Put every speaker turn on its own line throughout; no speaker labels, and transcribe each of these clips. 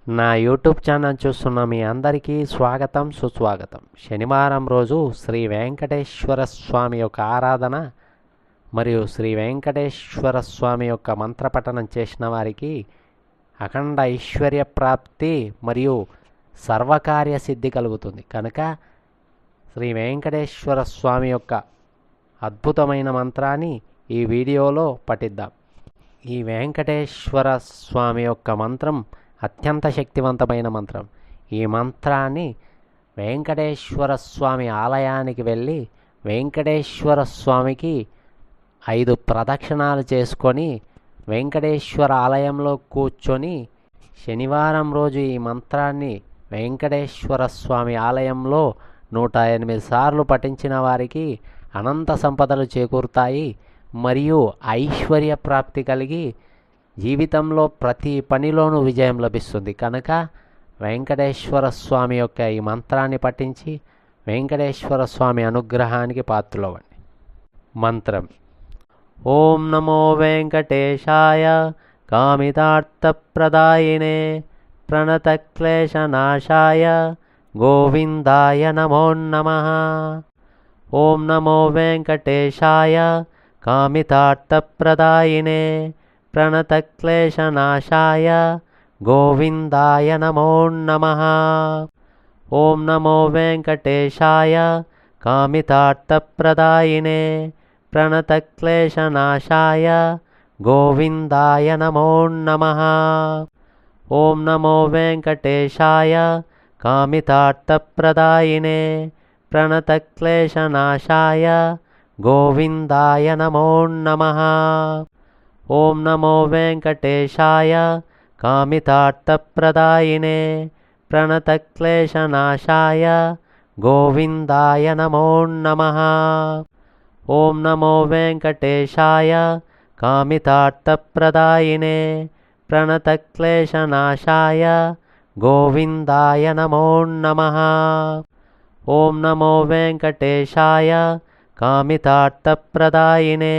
నా YouTube channel చూస్తున్న మీ అందరికీ స్వాగతం సుస్వాగతం. శనివారం రోజు శ్రీ వెంకటేశ్వర స్వామి యొక్క ఆరాధన మరియు శ్రీ వెంకటేశ్వర స్వామి యొక్క మంత్రపఠనం చేసిన వారికి అఖండ ఐశ్వర్య ప్రాప్తి మరియు సర్వకార్య సిద్ధి కలుగుతుంది. కనుక శ్రీ వెంకటేశ్వర స్వామి యొక్క అద్భుతమైన మంత్రాన్ని ఈ వీడియోలో పఠిద్దాం. ఈ వెంకటేశ్వర స్వామి యొక్క మంత్రం అత్యంత శక్తివంతమైన మంత్రం. ఈ మంత్రాన్ని వెంకటేశ్వర స్వామి ఆలయానికి వెళ్ళి వెంకటేశ్వర స్వామికి 5 ప్రదక్షిణాలు చేసుకొని వెంకటేశ్వర ఆలయంలో కూర్చొని శనివారం రోజు ఈ మంత్రాన్ని వెంకటేశ్వర స్వామి ఆలయంలో 108 సార్లు పఠించిన వారికి అనంత సంపదలు చేకూరుతాయి మరియు ఐశ్వర్య ప్రాప్తి కలిగి జీవితంలో ప్రతి పనిలోనూ విజయం లభిస్తుంది. కనుక వెంకటేశ్వర స్వామి యొక్క ఈ మంత్రాన్ని పఠించి వెంకటేశ్వర స్వామి అనుగ్రహానికి పాత్రులవ్వండి. మంత్రం: ఓం నమో వెంకటేశాయ కామితార్థప్రదాయినే ప్రణతక్లేశనాశాయ గోవిందాయ నమో నమః. ఓం నమో వెంకటేశాయ కామితార్థప్రదాయినే ప్రణతక్లేశనాశాయ గోవిందాయ నమో నమః. ఓం నమో వెంకటేశాయ కామితార్థప్రదాయినే ప్రణతక్లేశనాశాయ గోవిందాయ నమో నమః. ఓం నమో వెంకటేశాయ కామితార్థప్రదాయినే ప్రణతక్లేశనాశాయ గోవిందాయ నమో నమః. ఓం నమో వెంకటేశాయ కామితార్థప్రదాయినే ప్రణతక్లేశనాశాయ గోవిందాయ నమో నమః. ఓం నమో వెంకటేశాయ కామితార్థప్రదాయినే ప్రణతక్లేశనాశాయ గోవిందాయ నమో నమః. ఓం నమో వెంకటేశాయ కామితార్థప్రదాయినే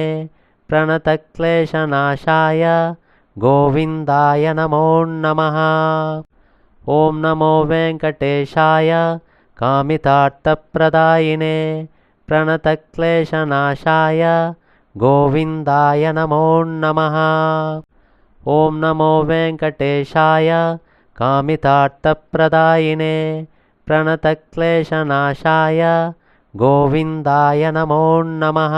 ప్రణతక్లేశనాశాయ గోవిందాయ నమో నమః. ఓం నమో వెంకటేశాయ కామితార్థప్రదాయినే ప్రణతక్లేశనాశాయ గోవిందాయ నమో నమః. ఓం నమో వెంకటేశాయ కామితార్థప్రదాయినే ప్రణతక్లేశనాశాయ గోవిందాయ నమో నమః.